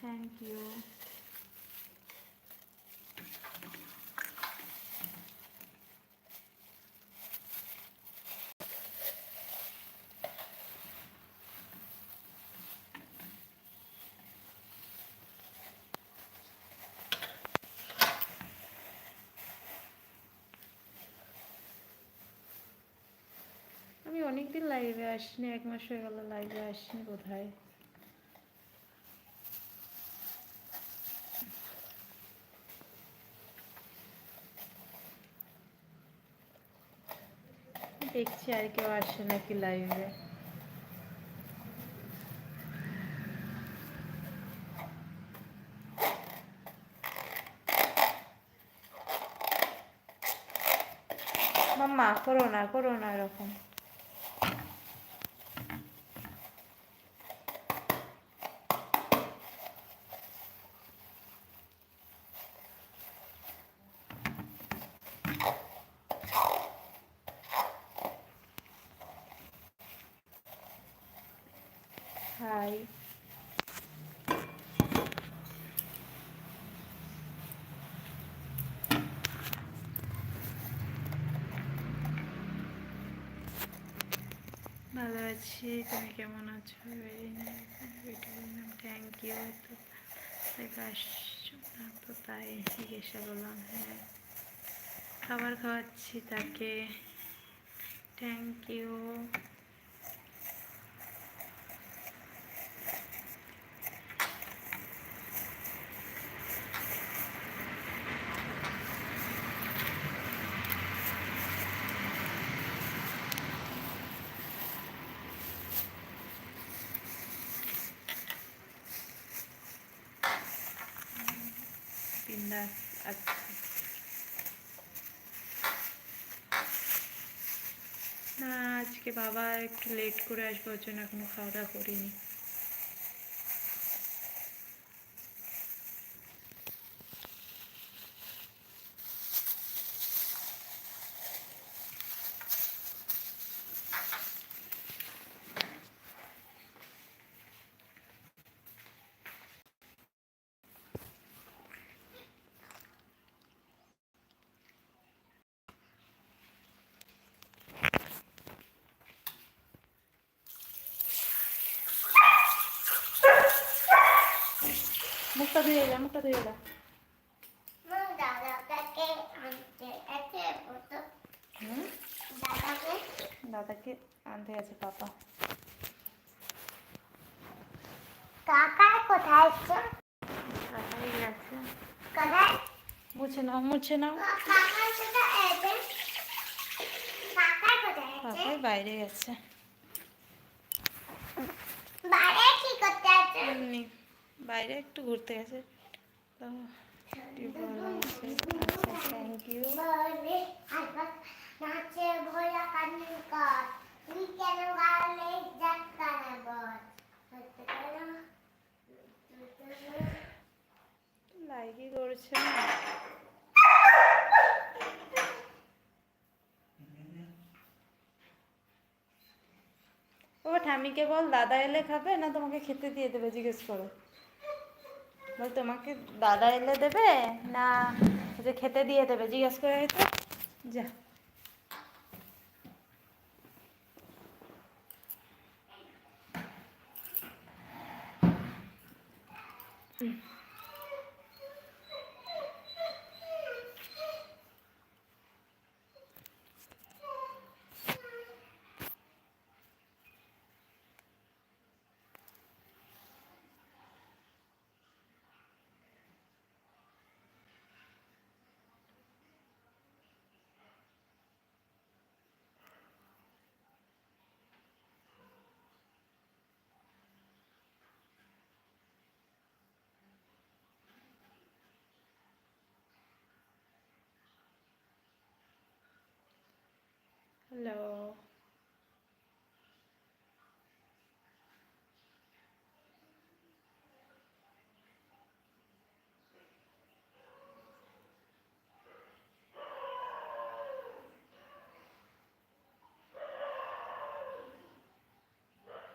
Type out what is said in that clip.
Thank you. আমি অনেকদিন লাইভে আসিনি, 1 মাস হয়ে গেল লাইভে আসিনি বোধহয়। দেখছি আর কেউ আসে নাকি লাইভে। মাম্মা করো না এরকম। হাই। ভালো আছি, তুমি কেমন আছো? Thank you. তো আসছো না তো তাই জিজ্ঞাসা করলাম। হ্যাঁ, খাবার খাওয়াচ্ছি তাকে। Thank you. বিন্দাস। আচ্ছা না, আজকে বাবা একটু লেট করে আসবো, ওর জন্য এখনো খাওয়া দাওয়া করিনি। মুখটা ধুয়ে যা, মুখটা ধুয়ে যা। দাদাকে আনতে গেছে পাপা। কাকা কোথায় আছে? কাকাই গেছে। কোথায়? মুছে নাও, মুছে নাও। কাকা কোথায় আছে? কাকা কোথায় আছে? পাপাই বাইরে গেছে। বাইরে কি করতে আছে? এমনি বাইরে একটু ঘুরতে গেছে। তো আচ্ছা থ্যাংক ইউ। বলে আলবাত নাচে ভোলা কান্নি কর, তুই কেন গালে জাটকা না বল, হতে কেন লাইকই করছে না। ও ঠামিকে বল দাদা এলে খাবে না তোমাকে খেতে দিয়ে দেবে, জিজ্ঞেস করো। বল তোমাকে দাদা এলে দেবে না যে খেতে দিয়ে দেবে, জিজ্ঞেস করে তো। যা। হ্যালো।